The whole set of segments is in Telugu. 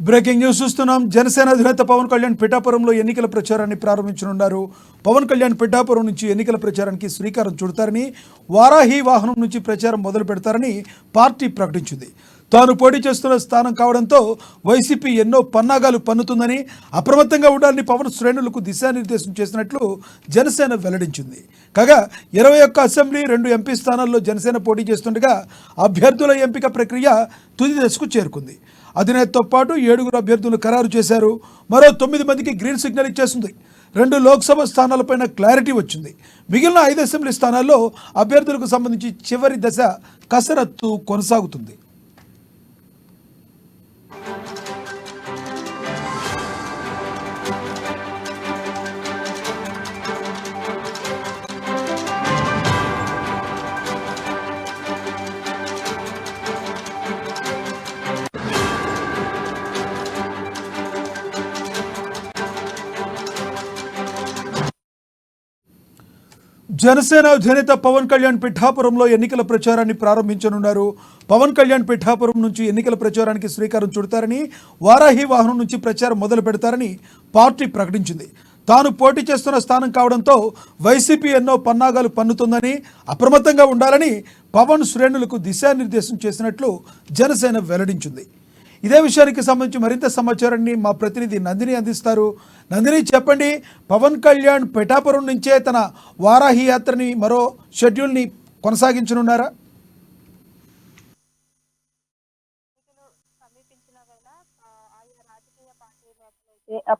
బ్రేకింగ్ న్యూస్ చూస్తున్నాం. జనసేన అధినేత పవన్ కళ్యాణ్ పిఠాపురంలో ఎన్నికల ప్రచారాన్ని ప్రారంభించనున్నారు. పవన్ కళ్యాణ్ పిఠాపురం నుంచి ఎన్నికల ప్రచారానికి శ్రీకారం చుడతారని, వారాహి వాహనం నుంచి ప్రచారం మొదలు పెడతారని పార్టీ ప్రకటించింది. తాను పోటీ చేస్తున్న స్థానం కావడంతో వైసీపీ ఎన్నో పన్నాగాలు పన్నుతుందని, అప్రమత్తంగా ఉండాలని పవన్ శ్రేణులకు దిశానిర్దేశం చేసినట్లు జనసేన వెల్లడించింది. కాగా 21 అసెంబ్లీ 2 ఎంపీ స్థానాల్లో జనసేన పోటీ చేస్తుండగా అభ్యర్థుల ఎంపిక ప్రక్రియ తుది దశకు చేరుకుంది. అధినేతతో పాటు 7 అభ్యర్థులు ఖరారు చేశారు. మరో 9 మందికి గ్రీన్ సిగ్నల్ ఇచ్చేస్తుంది. 2 లోక్సభ స్థానాలపైన క్లారిటీ వచ్చింది. మిగిలిన 5 అసెంబ్లీ స్థానాల్లో అభ్యర్థులకు సంబంధించి చివరి దశ కసరత్తు కొనసాగుతుంది. జనసేన అధినేత పవన్ కళ్యాణ్ పిఠాపురంలో ఎన్నికల ప్రచారాన్ని ప్రారంభించనున్నారు. పవన్ కళ్యాణ్ పిఠాపురం నుంచి ఎన్నికల ప్రచారానికి శ్రీకారం చుడతారని, వారాహి వాహనం నుంచి ప్రచారం మొదలు పెడతారని పార్టీ ప్రకటించింది. తాను పోటీ చేస్తున్న స్థానం కావడంతో వైసీపీ ఎన్నో పన్నాగాలు పన్నుతుందని, అప్రమత్తంగా ఉండాలని పవన్ శ్రేణులకు దిశానిర్దేశం చేసినట్లు జనసేన వెల్లడించింది. ఇదే విషయానికి సంబంధించి మరింత సమాచారాన్ని మా ప్రతినిధి నందిని అందిస్తారు. నందిని, చెప్పండి, పవన్ కళ్యాణ్ పిఠాపురం నుంచే తన వారాహి యాత్రని మరో షెడ్యూల్ని కొనసాగించనున్నారా?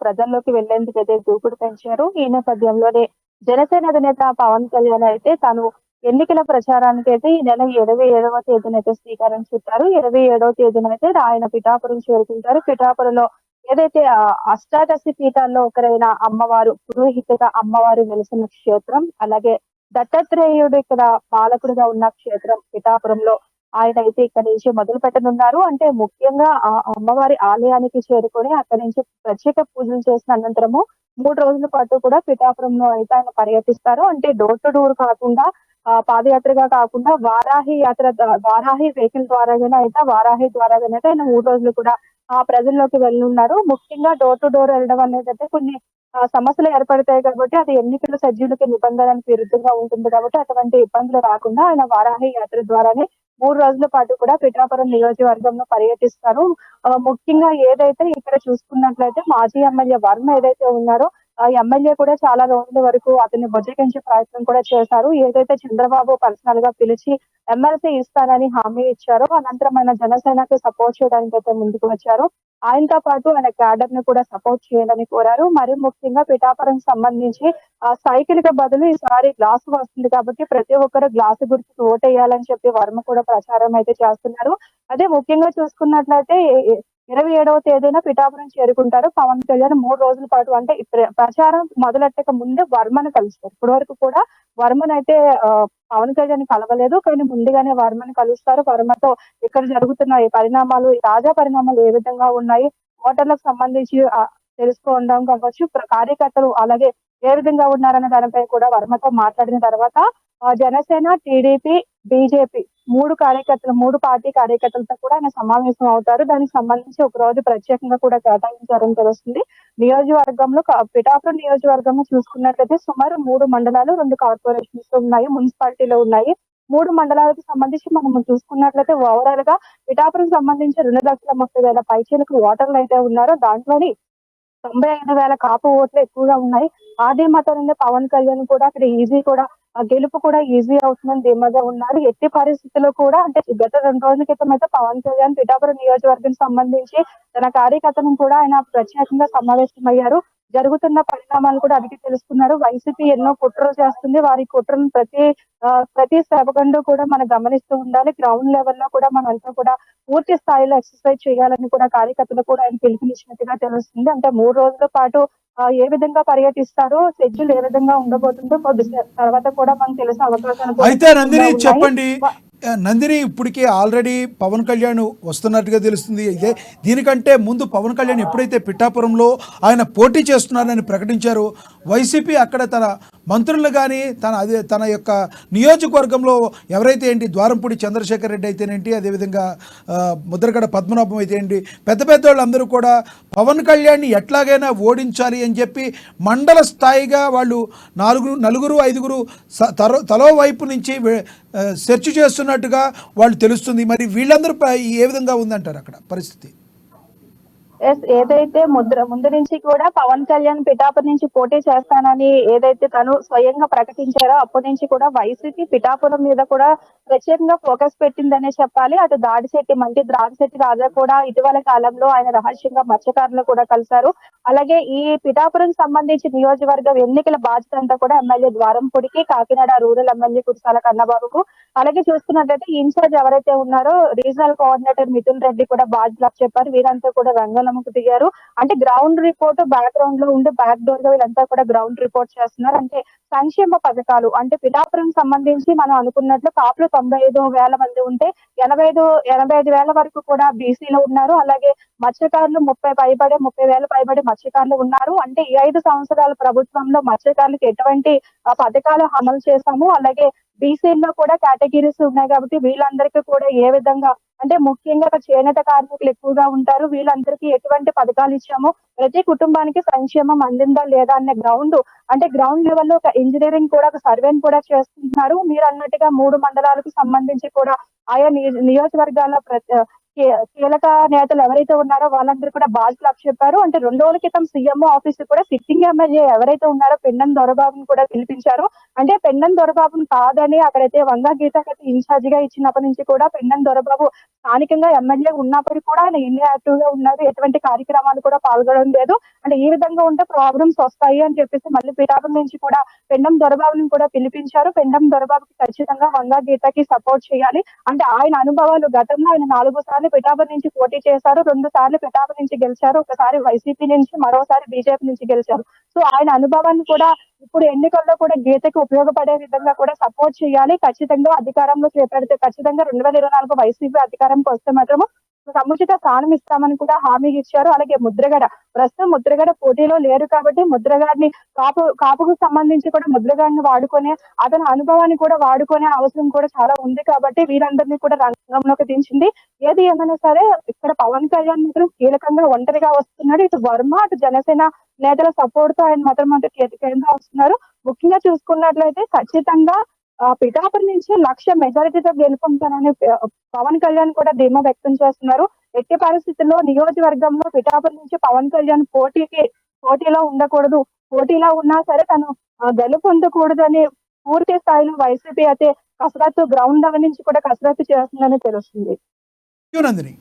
ప్రజల్లోకి వెళ్లేందుకు అయితే దూకుడు పెంచారు. ఈ నేపథ్యంలోనే జనసేన అధినేత పవన్ కళ్యాణ్ అయితే తాను ఎన్నికల ప్రచారానికి అయితే ఈ నెల 27వ తేదీన అయితే శ్రీకారం చుట్టారు. 27వ తేదీన అయితే ఆయన పిఠాపురం చేరుకుంటారు. పిఠాపురంలో ఏదైతే అష్టాదశి పీఠాల్లో ఒకరైన అమ్మవారు, పురోహిత అమ్మవారు వెలిసిన క్షేత్రం, అలాగే దత్తాత్రేయుడు ఇక్కడ పాలకుడుగా ఉన్న క్షేత్రం పిఠాపురంలో ఆయన అయితే ఇక్కడ నుంచి మొదలు పెట్టనున్నారు. అంటే ముఖ్యంగా ఆ అమ్మవారి ఆలయానికి చేరుకొని అక్కడి నుంచి ప్రత్యేక పూజలు చేసిన అనంతరము 3 రోజుల పాటు కూడా పిఠాపురంలో అయితే ఆయన పర్యటిస్తారు. అంటే డోర్ టు డోర్ కాకుండా పాదయాత్రగా కాకుండా వారాహి యాత్ర, వారాహి వెహికల్ ద్వారాగానే అయితే వారాహి ద్వారాగానే ఆయన 3 రోజులు కూడా ప్రజల్లోకి వెళ్ళనున్నారు. ముఖ్యంగా డోర్ టు డోర్ వెళ్ళడం అనేది అయితే కొన్ని సమస్యలు ఏర్పడతాయి కాబట్టి అది ఎన్నికల షెడ్యూల్కి నిబంధనలకు విరుద్ధంగా ఉంటుంది కాబట్టి అటువంటి ఇబ్బందులు రాకుండా ఆయన వారాహి యాత్ర ద్వారానే 3 రోజుల పాటు కూడా పిఠాపురం నియోజకవర్గంలో పర్యటిస్తారు. ముఖ్యంగా ఏదైతే ఇక్కడ చూసుకున్నట్లయితే మాజీ ఎమ్మెల్యే వర్మ ఏదైతే ఉన్నారో ఆ ఎమ్మెల్యే కూడా చాలా రోజుల వరకు అతన్ని బుజ్జగించే ప్రయత్నం కూడా చేశారు. ఏదైతే చంద్రబాబు పర్సనల్ గా పిలిచి ఎమ్మెల్సీ ఇస్తానని హామీ ఇచ్చారో అనంతరం ఆయన జనసేనకి సపోర్ట్ చేయడానికి అయితే ముందుకు వచ్చారు. ఆయనతో పాటు ఆయన క్యాడర్ ని కూడా సపోర్ట్ చేయాలని కోరారు. మరి ముఖ్యంగా పిఠాపురం సంబంధించి సైకిల్ కి బదులు ఈసారి గ్లాసు వస్తుంది కాబట్టి ప్రతి ఒక్కరు గ్లాసు గుర్తుకు ఓటేయాలని చెప్పి వర్మ కూడా ప్రచారం అయితే చేస్తున్నారు. అదే ముఖ్యంగా చూసుకున్నట్లయితే 27వ తేదీన పిఠాపురం చేరుకుంటారు పవన్ కళ్యాణ్. 3 రోజుల పాటు అంటే ప్రచారం మొదలెట్టక ముందే వర్మను కలుస్తారు. ఇప్పటి వరకు కూడా వర్మను అయితే పవన్ కళ్యాణ్ కలవలేదు, కానీ ముందుగానే వర్మను కలుస్తారు. వర్మతో ఇక్కడ జరుగుతున్న ఈ పరిణామాలు, తాజా పరిణామాలు ఏ విధంగా ఉన్నాయి, ఓటర్లకు సంబంధించి తెలుసుకోవడం కావచ్చు, కార్యకర్తలు అలాగే ఏ విధంగా ఉన్నారనే దానిపై కూడా వర్మతో మాట్లాడిన తర్వాత జనసేన, టీడీపీ, బీజేపీ 3 పార్టీ కార్యకర్తలతో కూడా ఆయన సమావేశం అవుతారు. దానికి సంబంధించి ఒక రోజు ప్రత్యేకంగా కూడా కేటాయించారని తెలుస్తుంది. నియోజకవర్గంలో పిఠాపురం నియోజకవర్గంలో చూసుకున్నట్లయితే సుమారు 3 మండలాలు, 2 కార్పొరేషన్స్ ఉన్నాయి, మున్సిపాలిటీలో ఉన్నాయి. 3 మండలాలకు సంబంధించి మనం చూసుకున్నట్లయితే ఓవరాల్ గా పిఠాపురం సంబంధించి 2,30,000 పైచీలకు ఓటర్లు అయితే ఉన్నారో దాంట్లోని 95,000 కాపు ఓట్లు ఎక్కువగా ఉన్నాయి. ఆ ధీమాతో పవన్ కళ్యాణ్ కూడా అక్కడ గెలుపు కూడా ఈజీ అవుతుందని ధీమాగా ఉన్నారు. ఎట్టి పరిస్థితుల్లో కూడా అంటే గత 2 రోజుల క్రితం అయితే పవన్ కళ్యాణ్ పిఠాపురం నియోజకవర్గం సంబంధించి తన కార్యకర్తలను కూడా ఆయన ప్రత్యేకంగా సమావేశమయ్యారు. జరుగుతున్న పరిణామాలు కూడా అడిగి తెలుసుకున్నారు. వైసీపీ ఎన్నో కుట్రలు చేస్తుంది, వారి కుట్రను ప్రతి సెకండ్ కూడా మనం గమనిస్తూ ఉండాలి. గ్రౌండ్ లెవెల్లో కూడా మనంతా కూడా పూర్తి స్థాయిలో ఎక్సర్సైజ్ చేయాలని కూడా కార్యకర్తలు కూడా ఆయన పిలుపునిచ్చినట్టుగా తెలుస్తుంది. అంటే 3 రోజుల పాటు ఏ విధంగా పర్యటిస్తారో, షెడ్యూల్ ఏ విధంగా ఉండబోతుందో కొద్ది తర్వాత కూడా మనకు తెలిసే అవకాశాలు అయితే నందిని చెప్పండి. నందిని, ఇప్పటికే ఆల్రెడీ పవన్ కళ్యాణ్ వస్తున్నట్టుగా తెలుస్తుంది. అయితే దీనికంటే ముందు పవన్ కళ్యాణ్ ఎప్పుడైతే పిఠాపురంలో ఆయన పోటీ చేస్తున్నారని ప్రకటించారో వైసీపీ అక్కడ తన మంత్రులు కానీ తన యొక్క నియోజకవర్గంలో ఎవరైతే ఏంటి ద్వారంపూడి చంద్రశేఖర్ రెడ్డి అయితేనేంటి, అదేవిధంగా ముద్రగడ పద్మనాభం అయితే ఏంటి, పెద్ద పెద్ద వాళ్ళందరూ కూడా పవన్ కళ్యాణ్ని ఎట్లాగైనా ఓడించాలి అని చెప్పి మండల స్థాయిగా వాళ్ళు నలుగురు ఐదుగురు తలో వైపు నుంచి సెర్చ్ చేస్తున్నట్టుగా వాళ్ళు తెలుస్తుంది. మరి వీళ్ళందరూ ఏ విధంగా ఉందంటారు అక్కడ పరిస్థితి? ఏదైతే ముందు నుంచి కూడా పవన్ కళ్యాణ్ పిఠాపురం నుంచి పోటీ చేస్తానని ఏదైతే తను స్వయంగా ప్రకటించారో అప్పటి నుంచి కూడా వైసీపీ పిఠాపురం మీద కూడా ప్రత్యేకంగా ఫోకస్ పెట్టిందనే చెప్పాలి. అటు మంత్రి దాడిశెట్టి రాజా కూడా ఇటీవల కాలంలో ఆయన రహస్యంగా మత్స్యకారులు కూడా కలిశారు. అలాగే ఈ పిఠాపురం సంబంధించి నియోజకవర్గ ఎన్నికల బాధ్యత అంతా కూడా ఎమ్మెల్యే ద్వారంపూడికి, కాకినాడ రూరల్ ఎమ్మెల్యే కుర్సాల కన్నబాబుకు, అలాగే చూస్తున్నట్లయితే ఇన్ఛార్జ్ ఎవరైతే ఉన్నారో రీజనల్ కోఆర్డినేటర్ మిథున్ రెడ్డి కూడా బాధ్యతలు చెప్పారు. వీరంతా కూడా రంగంలోకి దిగారు. అంటే గ్రౌండ్ రిపోర్ట్ బ్యాక్గ్రౌండ్ లో ఉండి బ్యాక్ డోర్ గా వీళ్ళంతా కూడా గ్రౌండ్ రిపోర్ట్ చేస్తున్నారు. అంటే సంక్షేమ పథకాలు అంటే పిఠాపురం సంబంధించి మనం అనుకున్నట్లు కాపులు 95,000 మంది ఉంటే 85,000 వరకు కూడా బీసీలో ఉన్నారు. అలాగే మత్స్యకారులు 30,000 పైబడి మత్స్యకారులు ఉన్నారు. అంటే ఈ 5 సంవత్సరాల ప్రభుత్వంలో మత్స్యకారులకు ఎటువంటి పథకాలు అమలు చేశాము. అలాగే బీసీల్లో కూడా కేటగిరీస్ ఉన్నాయి కాబట్టి వీళ్ళందరికీ కూడా ఏ విధంగా అంటే ముఖ్యంగా చేనేత కార్మికులు ఎక్కువగా ఉంటారు. వీళ్ళందరికీ ఎటువంటి పథకాలు ఇచ్చాము, ప్రతి కుటుంబానికి సంక్షేమం అందిందా లేదా అనే గ్రౌండ్ లెవెల్లో ఒక ఇంజనీరింగ్ కూడా ఒక సర్వేని కూడా చేస్తున్నారు. మీరు అన్నట్టుగా 3 మండలాలకు సంబంధించి కూడా ఆయా నియోజకవర్గాల కీలక నేతలు ఎవరైతే ఉన్నారో వాళ్ళందరూ కూడా బాధ్యతలు చెప్పారు. అంటే 2 రోజుల క్రితం సీఎం ఆఫీస్ కూడా సిట్టింగ్ ఎమ్మెల్యే ఎవరైతే ఉన్నారో పెండం దొరబాబుని కూడా పిలిపించారు. అంటే పెండం దొరబాబుని కాదని అక్కడైతే వంగా గీతకైతే ఇన్ఛార్జ్ గా ఇచ్చినప్పటి నుంచి కూడా పెండం దొరబాబు స్థానికంగా ఎమ్మెల్యే ఉన్నప్పటికీ కూడా ఆయన ఇన్యాక్టివ్ గా ఉన్నారు. ఎటువంటి కార్యక్రమాలు కూడా పాల్గొనడం లేదు. అంటే ఈ విధంగా ఉంటే ప్రాబ్లమ్స్ వస్తాయి అని చెప్పేసి మళ్ళీ పిఠాపురం నుంచి కూడా పెండం దొరబాబుని కూడా పిలిపించారు. పెండం దొరబాబుకి ఖచ్చితంగా వంగా గీతకి సపోర్ట్ చేయాలి. అంటే ఆయన అనుభవాలు గతంలో ఆయన 4 సార్లు పిఠాపురం నుంచి పోటీ చేశారు. 2 సార్లు పిఠాపురం నుంచి గెలిచారు. ఒకసారి వైసీపీ నుంచి, మరోసారి బీజేపీ నుంచి గెలిచారు. సో ఆయన అనుభవాన్ని కూడా ఇప్పుడు ఎన్నికల్లో కూడా గీతకి ఉపయోగపడే విధంగా కూడా సపోర్ట్ చేయాలి. ఖచ్చితంగా అధికారంలో చేపడితే ఖచ్చితంగా 2024 వైసీపీ అధికారంకి వస్తే మాత్రము సముచిత స్థానం ఇస్తామని కూడా హామీ ఇచ్చారు. అలాగే ప్రస్తుతం ముద్రగడ పోటీలో లేరు కాబట్టి ముద్రగడని కాపుకు సంబంధించి కూడా ముద్రగడని వాడుకునే అతని అనుభవాన్ని కూడా వాడుకునే అవసరం కూడా చాలా ఉంది కాబట్టి వీరందరినీ కూడా రంగంలోకి దించింది. ఏది ఏమైనా సరే ఇక్కడ పవన్ కళ్యాణ్ మాత్రం కీలకంగా ఒంటరిగా వస్తున్నాడు. ఇటు వర్మ అటు జనసేన నేతల సపోర్ట్ తో ఆయన మాత్రం కేంద్రంగా వస్తున్నారు. ముఖ్యంగా చూసుకున్నట్లయితే ఖచ్చితంగా పిఠాపురం నుంచి 1,00,000 మెజారిటీతో గెలుపొందుతానని పవన్ కళ్యాణ్ కూడా ధీమా వ్యక్తం చేస్తున్నారు. ఎట్టి పరిస్థితుల్లో నియోజకవర్గంలో పిఠాపురం నుంచి పవన్ కళ్యాణ్ పోటీలో ఉండకూడదు, పోటీలో ఉన్నా సరే తను గెలుపొందకూడదని పూర్తి స్థాయిలో వైసీపీ అయితే గ్రౌండ్ లెవెల్ నుంచి కూడా కసరత్తు చేస్తుందని తెలుస్తుంది. నందిని.